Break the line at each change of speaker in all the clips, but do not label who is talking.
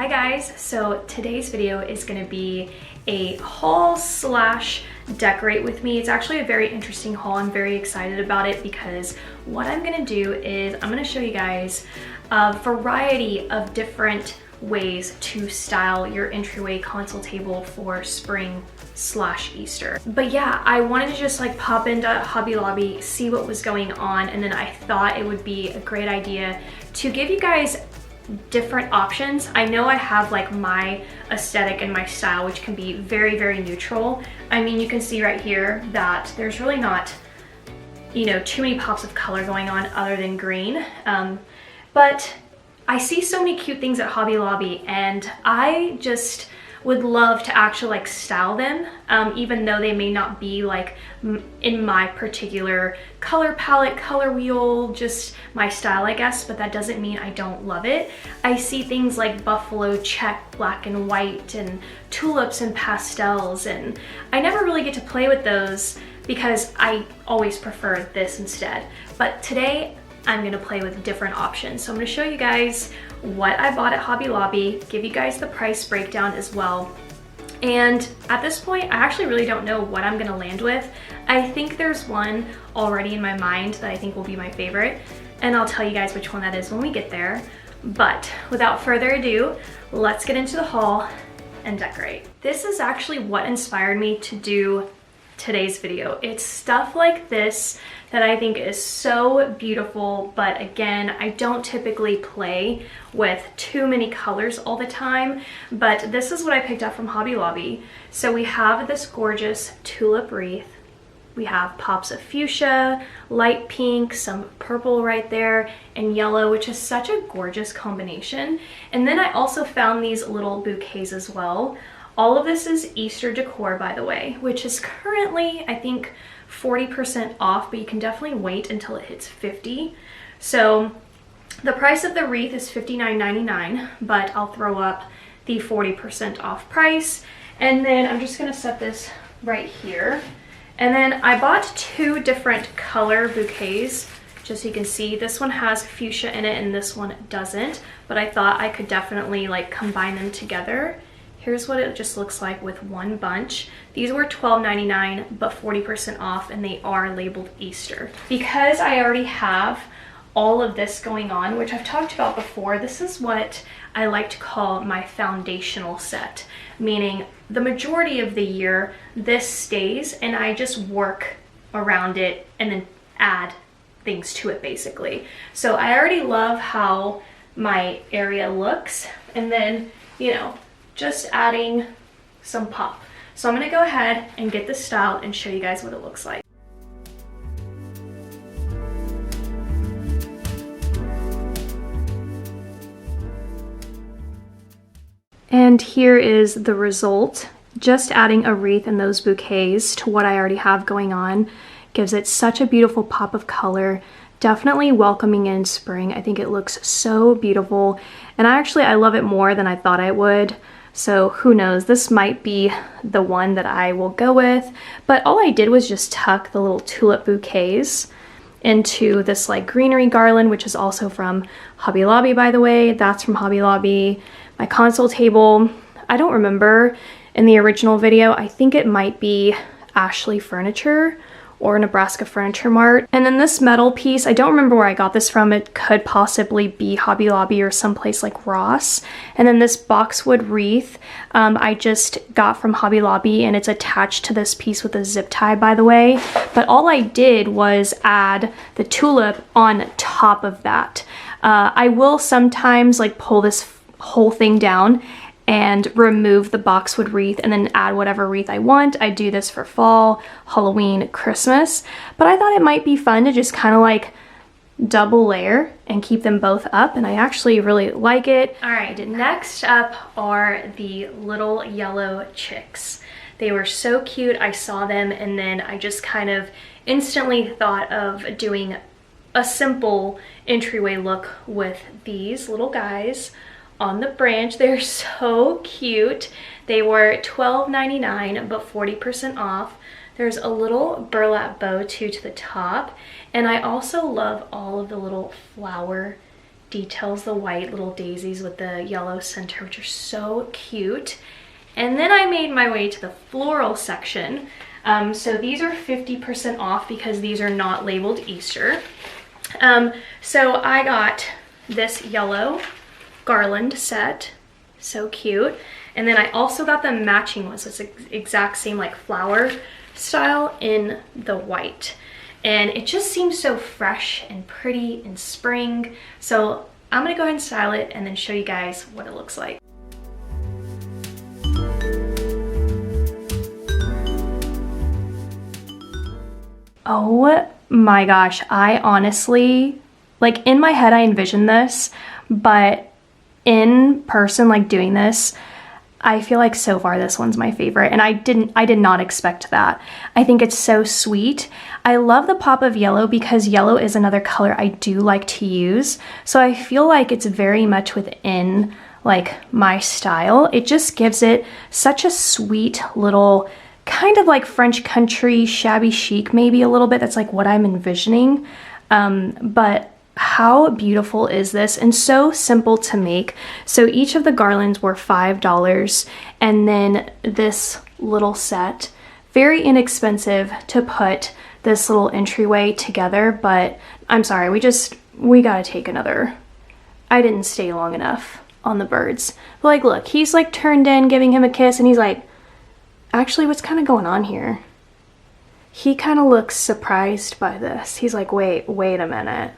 Hi guys, so today's video is going to be a haul slash decorate with me. It's actually a very interesting haul. I'm very excited about it because what I'm going to do is I'm going to show you guys a variety of different ways to style your entryway console table for spring slash Easter. But yeah, I wanted to just like pop into Hobby Lobby, see what was going on, and then I thought it would be a great idea to give you guys different options. I know I have like my aesthetic and my style, which can be very, very neutral. I mean, you can see right here that there's really not, you know, too many pops of color going on other than green. But I see so many cute things at Hobby Lobby and I just would love to actually like style them, even though they may not be like in my particular color palette, color wheel, just my style, I guess, but that doesn't mean I don't love it. I see things like buffalo check, black and white, and tulips and pastels, and I never really get to play with those because I always prefer this instead. But today I'm gonna play with different options. So I'm gonna show you guys what I bought at Hobby Lobby, give you guys the price breakdown as well. And at this point, I actually really don't know what I'm gonna land with. I think there's one already in my mind that I think will be my favorite, and I'll tell you guys which one that is when we get there. But without further ado, let's get into the haul and decorate. This is actually what inspired me to do today's video. It's stuff like this that I think is so beautiful, but again, I don't typically play with too many colors all the time, but this is what I picked up from Hobby Lobby. So we have this gorgeous tulip wreath. We have pops of fuchsia, light pink, some purple right there, and yellow, which is such a gorgeous combination. And then I also found these little bouquets as well. All of this is Easter decor, by the way, which is currently, I think, 40% off, but you can definitely wait until it hits 50. So the price of the wreath is $59.99, but I'll throw up the 40% off price. And then I'm just gonna set this right here. And then I bought two different color bouquets, just so you can see. This one has fuchsia in it and this one doesn't, but I thought I could definitely like combine them together. Here's what it just looks like with one bunch. These were $12.99, but 40% off, and they are labeled Easter. Because I already have all of this going on, which I've talked about before, this is what I like to call my foundational set, meaning the majority of the year this stays and I just work around it and then add things to it basically. So I already love how my area looks, and then, you know, just adding some pop. So I'm gonna go ahead and get this styled and show you guys what it looks like. And here is the result. Just adding a wreath and those bouquets to what I already have going on gives it such a beautiful pop of color. Definitely welcoming in spring. I think it looks so beautiful, and I love it more than I thought I would. So who knows, this might be the one that I will go with. But all I did was just tuck the little tulip bouquets into this like greenery garland, which is also from Hobby Lobby, by the way. That's from Hobby Lobby. My console table, I don't remember in the original video. I think it might be Ashley Furniture or Nebraska Furniture Mart. And then this metal piece, I don't remember where I got this from. It could possibly be Hobby Lobby or someplace like Ross. And then this boxwood wreath I just got from Hobby Lobby, and it's attached to this piece with a zip tie, by the way. But all I did was add the tulip on top of that. I will sometimes like pull this whole thing down and remove the boxwood wreath and then add whatever wreath I want. I do this for fall, Halloween, Christmas, but I thought it might be fun to just kind of like double layer and keep them both up, and I actually really like it. All right, next up are the little yellow chicks. They were so cute. I saw them and then I just kind of instantly thought of doing a simple entryway look with these little guys on the branch. They're so cute. They were $12.99, but 40% off. There's a little burlap bow too to the top, and I also love all of the little flower details the white little daisies with the yellow center, which are so cute. And then I made my way to the floral section. So these are 50% off because these are not labeled Easter. So I got this yellow garland set, so cute. And then I also got the matching ones, so it's the exact same like flower style in the white. And it just seems so fresh and pretty in spring. So I'm gonna go ahead and style it and then show you guys what it looks like. Oh my gosh, I honestly, like in my head I envisioned this, but in person, like doing this, I feel like so far this one's my favorite, and I did not expect that. I think it's so sweet. I love the pop of yellow because yellow is another color I do like to use. So I feel like it's very much within like my style. It just gives it such a sweet little kind of like French country, shabby chic maybe a little bit. That's like what I'm envisioning. But how beautiful is this, and so simple to make. So each of the garlands were $5, and then this little set, very inexpensive to put this little entryway together. But I'm sorry, we gotta take another. I didn't stay long enough on the birds. But like, look, he's like turned in, giving him a kiss, and he's like, actually, what's kind of going on here? He kind of looks surprised by this. He's like, wait a minute.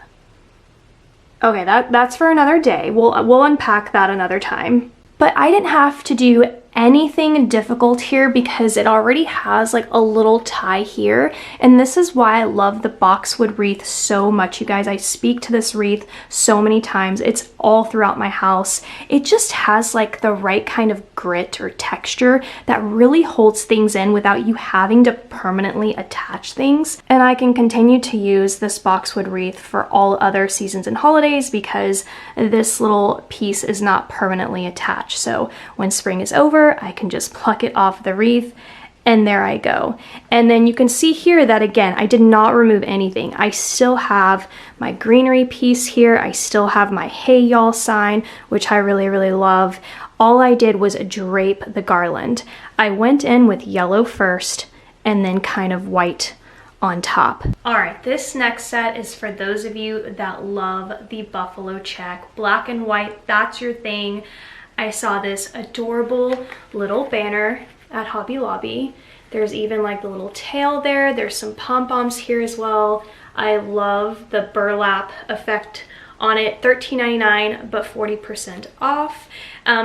Okay, that's for another day. We'll unpack that another time. But I didn't have to do anything difficult here because it already has like a little tie here, and this is why I love the boxwood wreath so much, you guys. I speak to this wreath so many times. It's all throughout my house. It just has like the right kind of grit or texture that really holds things in without you having to permanently attach things. And I can continue to use this boxwood wreath for all other seasons and holidays because this little piece is not permanently attached. So when spring is over, I can just pluck it off the wreath, and there I go. And then you can see here that again, I did not remove anything. I still have my greenery piece here. I still have my hey y'all sign, which I really, really love. All I did was drape the garland. I went in with yellow first and then kind of white on top. All right, this next set is for those of you that love the buffalo check. Black and white, that's your thing. I saw this adorable little banner at Hobby Lobby. There's even like the little tail there. There's some pom-poms here as well. I love the burlap effect on it. $13.99 but 40% off.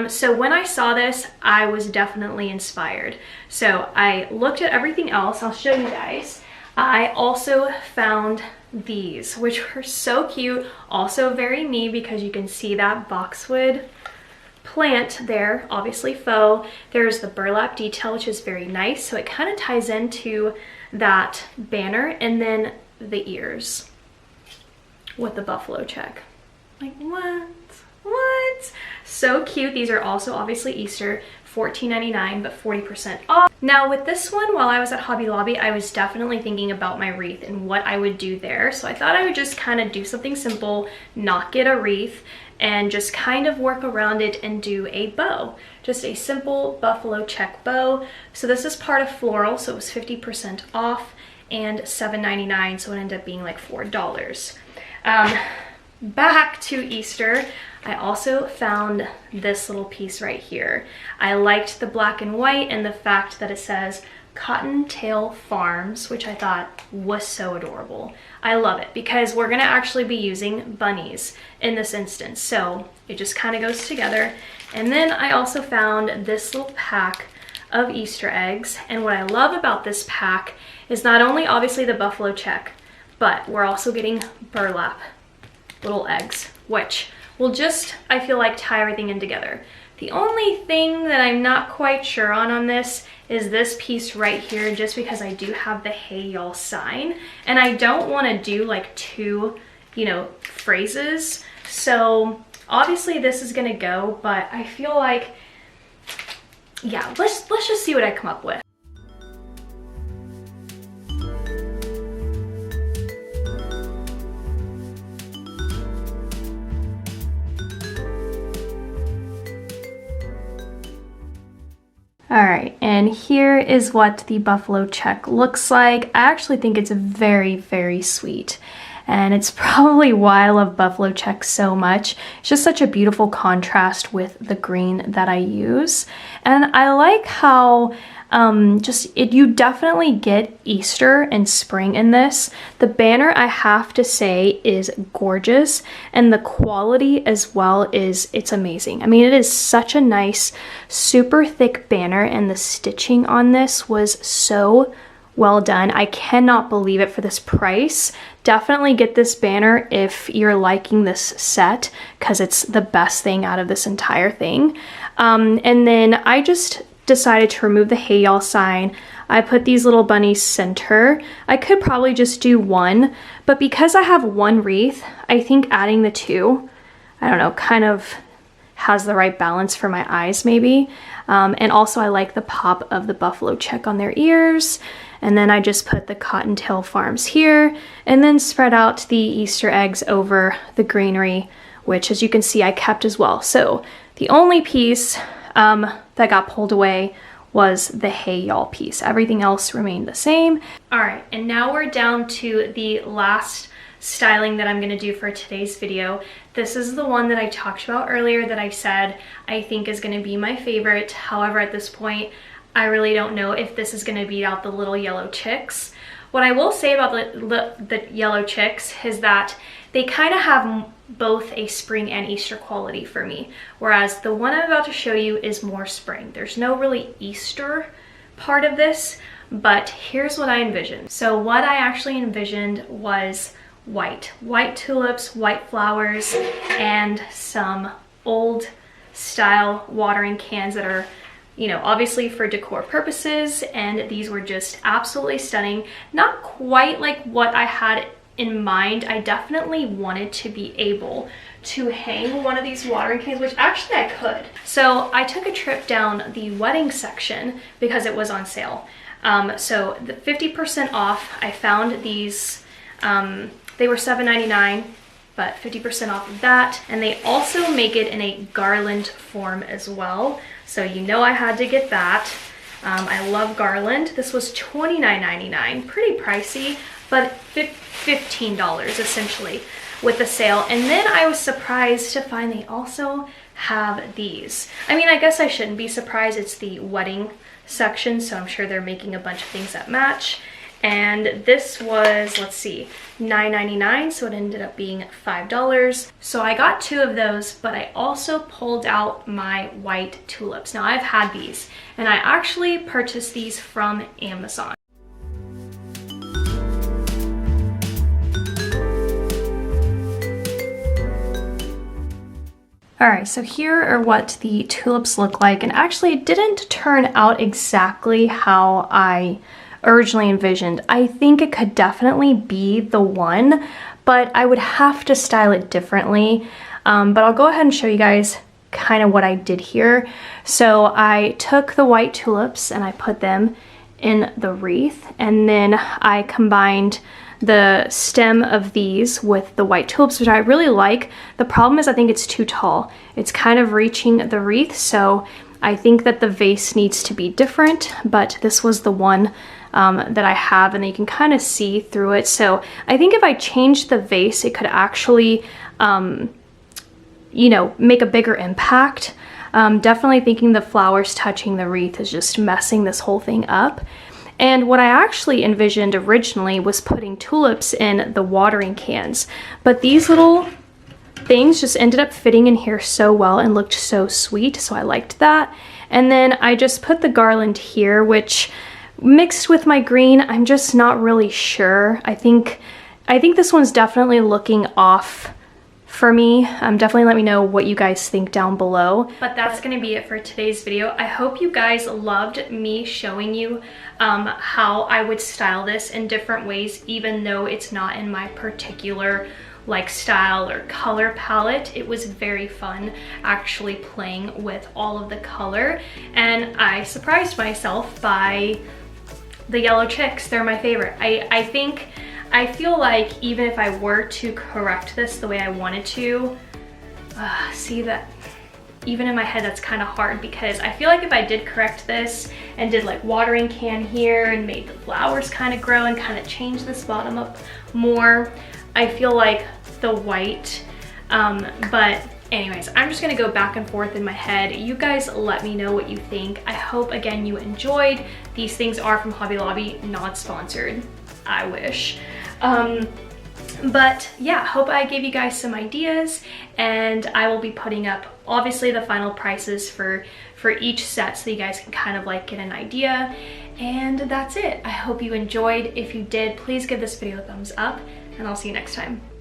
So when I saw this, I was definitely inspired. So I looked at everything else. I'll show you guys. I also found these, which were so cute. Also very me because you can see that boxwood plant there, obviously faux. There's the burlap detail, which is very nice, so it kind of ties into that banner, and then the ears with the buffalo check. Like, what? So cute. These are also obviously Easter, $14.99 but 40% off. Now with this one, while I was at Hobby Lobby, I was definitely thinking about my wreath and what I would do there. So I thought I would just kind of do something simple, not get a wreath, and just kind of work around it and do a bow. Just a simple buffalo check bow. So this is part of floral, so it was 50% off and $7.99, so it ended up being like $4. Back to Easter, I also found this little piece right here. I liked the black and white and the fact that it says Cottontail Farms, which I thought was so adorable. I love it because we're gonna actually be using bunnies in this instance, so it just kind of goes together. And then I also found this little pack of Easter eggs, and what I love about this pack is not only obviously the buffalo check, but we're also getting burlap little eggs, which will just, I feel like, tie everything in together. The only thing that I'm not quite sure on this is this piece right here, just because I do have the hey y'all sign, and I don't want to do like two, you know, phrases. So obviously this is gonna go, but I feel like, yeah, let's just see what I come up with. All right, and here is what the buffalo check looks like. I actually think it's very, very sweet. And it's probably why I love buffalo check so much. It's just such a beautiful contrast with the green that I use. And I like how you definitely get Easter and spring in this. The banner, I have to say, is gorgeous, and the quality as well it's amazing. I mean, it is such a nice, super thick banner, and the stitching on this was so well done. I cannot believe it for this price. Definitely get this banner if you're liking this set, because it's the best thing out of this entire thing. And then I just decided to remove the hey y'all sign. I put these little bunnies center. I could probably just do one, but because I have one wreath, I think adding the two, I don't know, kind of has the right balance for my eyes maybe. And also I like the pop of the buffalo check on their ears. And then I just put the Cottontail Farms here, and then spread out the Easter eggs over the greenery, which as you can see I kept as well. So the only piece that got pulled away was the hey y'all piece. Everything else remained the same. All right, and now we're down to the last styling that I'm gonna do for today's video. This is the one that I talked about earlier that I said I think is gonna be my favorite. However, at this point, I really don't know if this is gonna beat out the little yellow chicks. What I will say about the yellow chicks is that they kind of have both a spring and Easter quality for me, whereas the one I'm about to show you is more spring. There's no really Easter part of this, but here's what I envisioned. So what I actually envisioned was white tulips, white flowers, and some old style watering cans that are, you know, obviously for decor purposes, and these were just absolutely stunning. Not quite like what I had in mind. I definitely wanted to be able to hang one of these watering cans, which actually I could. So I took a trip down the wedding section because it was on sale. So the 50% off, I found these, they were $7.99, but 50% off of that. And they also make it in a garland form as well. So you know I had to get that. I love garland. This was $29.99, pretty pricey, but $15 essentially with the sale. And then I was surprised to find they also have these. I mean, I guess I shouldn't be surprised. It's the wedding section, so I'm sure they're making a bunch of things that match. And this was, let's see, $9.99, so it ended up being $5. So I got two of those, but I also pulled out my white tulips. Now I've had these, and I actually purchased these from Amazon. All right, so here are what the tulips look like, and actually it didn't turn out exactly how I originally envisioned. I think it could definitely be the one, but I would have to style it differently. But I'll go ahead and show you guys kind of what I did here. So I took the white tulips and I put them in the wreath, and then I combined the stem of these with the white tulips, which I really like. The problem is I think it's too tall. It's kind of reaching the wreath, so I think that the vase needs to be different, but this was the one that I have, and you can kind of see through it. So I think if I changed the vase, it could actually, you know, make a bigger impact. Definitely thinking the flowers touching the wreath is just messing this whole thing up. And what I actually envisioned originally was putting tulips in the watering cans, but these little things just ended up fitting in here so well and looked so sweet, so I liked that. And then I just put the garland here, which mixed with my green, I'm just not really sure. I think this one's definitely looking off for me. Definitely let me know what you guys think down below. But that's gonna be it for today's video. I hope you guys loved me showing you how I would style this in different ways, even though it's not in my particular like style or color palette. It was very fun actually playing with all of the color, and I surprised myself by the yellow chicks. They're my favorite. I feel like even if I were to correct this the way I wanted to, see that even in my head that's kind of hard, because I feel like if I did correct this and did like watering can here and made the flowers kind of grow and kind of change this bottom up more, I feel like the white, but anyways, I'm just gonna go back and forth in my head. You guys let me know what you think. I hope, again, you enjoyed. These things are from Hobby Lobby, not sponsored. I wish. But yeah, hope I gave you guys some ideas, and I will be putting up obviously the final prices for each set so you guys can kind of like get an idea. And that's it. I hope you enjoyed. If you did, please give this video a thumbs up, and I'll see you next time.